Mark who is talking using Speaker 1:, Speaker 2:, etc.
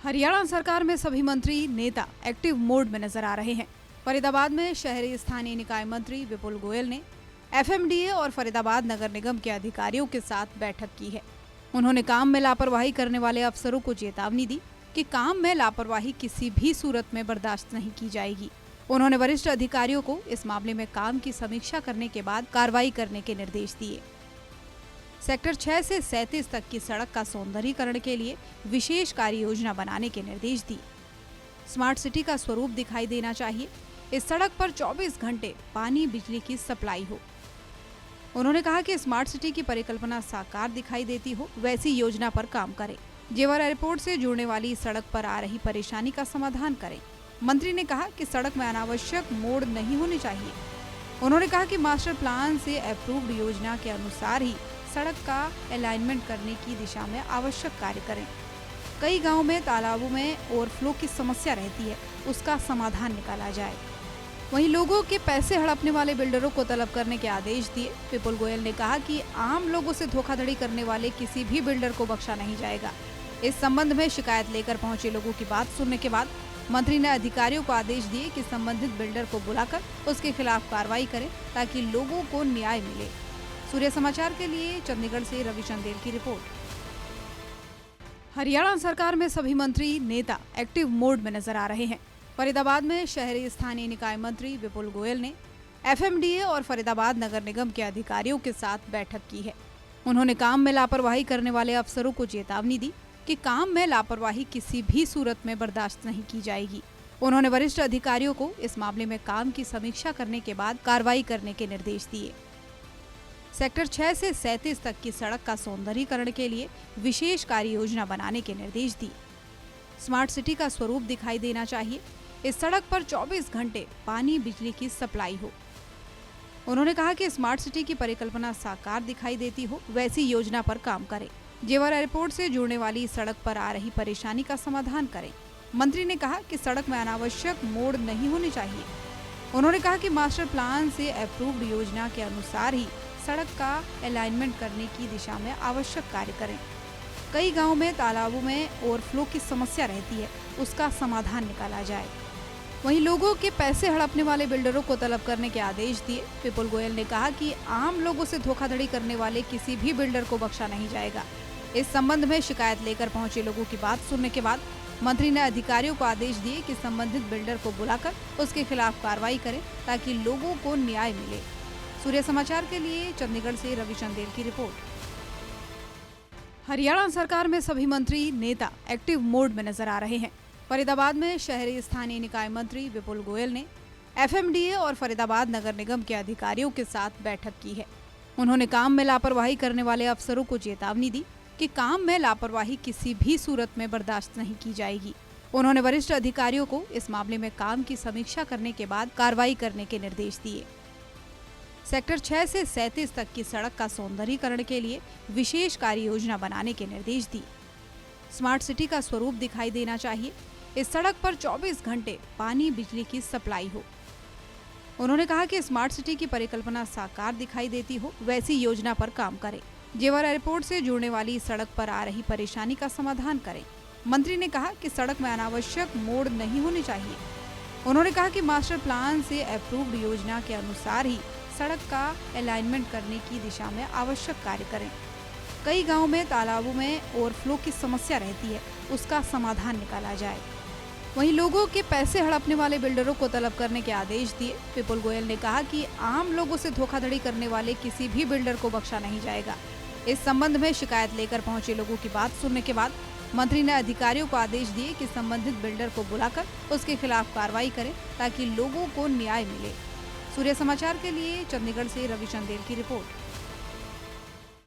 Speaker 1: हरियाणा सरकार में सभी मंत्री नेता एक्टिव मोड में नजर आ रहे हैं। फरीदाबाद में शहरी स्थानीय निकाय मंत्री विपुल गोयल ने एफएमडीए और फरीदाबाद नगर निगम के अधिकारियों के साथ बैठक की है। उन्होंने काम में लापरवाही करने वाले अफसरों को चेतावनी दी कि काम में लापरवाही किसी भी सूरत में बर्दाश्त नहीं की जाएगी। उन्होंने वरिष्ठ अधिकारियों को इस मामले में काम की समीक्षा करने के बाद कार्रवाई करने के निर्देश दिए। सेक्टर 6 से 37 तक की सड़क का सौंदर्यीकरण के लिए विशेष कार्य योजना बनाने के निर्देश दिए। स्मार्ट सिटी का स्वरूप दिखाई देना चाहिए। इस सड़क पर 24 घंटे पानी बिजली की सप्लाई हो। उन्होंने कहा कि स्मार्ट सिटी की परिकल्पना साकार दिखाई देती हो, वैसी योजना पर काम करें। जेवर एयरपोर्ट से जुड़ने वाली सड़क पर आ रही परेशानी का समाधान करें। मंत्री ने कहा कि सड़क में अनावश्यक मोड़ नहीं होने चाहिए। उन्होंने कहा कि मास्टर प्लान से अप्रूव्ड योजना के अनुसार ही सड़क का अलाइनमेंट करने की दिशा में आवश्यक कार्य करें। कई गांवों में तालाबों में ओवरफ्लो की समस्या रहती है, उसका समाधान निकाला जाए। वहीं लोगों के पैसे हड़पने वाले बिल्डरों को तलब करने के आदेश दिए। विपुल गोयल ने कहा कि आम लोगों से धोखाधड़ी करने वाले किसी भी बिल्डर को बख्शा नहीं जाएगा। इस संबंध में शिकायत लेकर पहुंचे लोगों की बात सुनने के बाद मंत्री ने अधिकारियों को आदेश दिए कि संबंधित बिल्डर को बुलाकर उसके खिलाफ कार्रवाई करें ताकि लोगों को न्याय मिले। सूर्य समाचार के लिए चंडीगढ़ से रवि चंदेल की रिपोर्ट। हरियाणा सरकार में सभी मंत्री नेता एक्टिव मोड में नजर आ रहे हैं। फरीदाबाद में शहरी स्थानीय निकाय मंत्री विपुल गोयल ने एफएमडीए और फरीदाबाद नगर निगम के अधिकारियों के साथ बैठक की है। उन्होंने काम में लापरवाही करने वाले अफसरों को चेतावनी दी कि काम में लापरवाही किसी भी सूरत में बर्दाश्त नहीं की जाएगी। उन्होंने वरिष्ठ अधिकारियों को इस मामले में काम की समीक्षा करने के बाद कार्रवाई करने के निर्देश दिए। सेक्टर 6 से 37 तक की सड़क का सौंदर्यीकरण के लिए विशेष कार्य योजना बनाने के निर्देश दिए। स्मार्ट सिटी का स्वरूप दिखाई देना चाहिए। इस सड़क पर 24 घंटे पानी बिजली की सप्लाई हो। उन्होंने कहा कि स्मार्ट सिटी की परिकल्पना साकार दिखाई देती हो, वैसी योजना पर काम करें। जेवर एयरपोर्ट से जुड़ने वाली सड़क पर आ रही परेशानी का समाधान करें। मंत्री ने कहा कि सड़क में अनावश्यक मोड़ नहीं होने चाहिए। उन्होंने कहा कि मास्टर प्लान से अप्रूव्ड योजना के अनुसार ही सड़क का अलाइनमेंट करने की दिशा में आवश्यक कार्य करें। कई गांवों में तालाबों में ओवरफ्लो की समस्या रहती है, उसका समाधान निकाला जाए। वहीं लोगों के पैसे हड़पने वाले बिल्डरों को तलब करने के आदेश दिए। विपुल गोयल ने कहा कि आम लोगों से धोखाधड़ी करने वाले किसी भी बिल्डर को बख्शा नहीं जाएगा। इस संबंध में शिकायत लेकर पहुंचे लोगों की बात सुनने के बाद मंत्री ने अधिकारियों को आदेश दिए कि संबंधित बिल्डर को बुलाकर उसके खिलाफ कार्रवाई करें ताकि लोगों को न्याय मिले। सूर्य समाचार के लिए चंडीगढ़ से रवि चंदेल की रिपोर्ट। हरियाणा सरकार में सभी मंत्री नेता एक्टिव मोड में नजर आ रहे हैं। फरीदाबाद में शहरी स्थानीय निकाय मंत्री विपुल गोयल ने एफएमडीए और फरीदाबाद नगर निगम के अधिकारियों के साथ बैठक की है। उन्होंने काम में लापरवाही करने वाले अफसरों को चेतावनी दी कि काम में लापरवाही किसी भी सूरत में बर्दाश्त नहीं की जाएगी। उन्होंने वरिष्ठ अधिकारियों को इस मामले में काम की समीक्षा करने के बाद कार्रवाई करने के निर्देश दिए। सेक्टर 6 से 37 तक की सड़क का सौंदर्यीकरण के लिए विशेष कार्य योजना बनाने के निर्देश दिए। स्मार्ट सिटी का स्वरूप दिखाई देना चाहिए। इस सड़क पर 24 घंटे पानी बिजली की सप्लाई हो। उन्होंने कहा कि स्मार्ट सिटी की परिकल्पना साकार दिखाई देती हो, वैसी योजना पर काम करें। जेवर एयरपोर्ट से जुड़ने वाली सड़क पर आ रही परेशानी का समाधान करें। मंत्री ने कहा कि सड़क में अनावश्यक मोड़ नहीं होने चाहिए। उन्होंने कहा कि मास्टर प्लान से अप्रूव्ड योजना के अनुसार ही सड़क का अलाइनमेंट करने की दिशा में आवश्यक कार्य करें। कई गांवों में तालाबों में ओवरफ्लो की समस्या रहती है, उसका समाधान निकाला जाए। वहीं लोगों के पैसे हड़पने वाले बिल्डरों को तलब करने के आदेश दिए। विपुल गोयल ने कहा कि आम लोगों से धोखाधड़ी करने वाले किसी भी बिल्डर को बख्शा नहीं जाएगा। इस संबंध में शिकायत लेकर पहुंचे लोगों की बात सुनने के बाद मंत्री ने अधिकारियों को आदेश दिए कि संबंधित बिल्डर को बुलाकर उसके खिलाफ कार्रवाई करें ताकि लोगों को न्याय मिले। सूर्य समाचार के लिए चंडीगढ़ से रवि चंदेल की रिपोर्ट।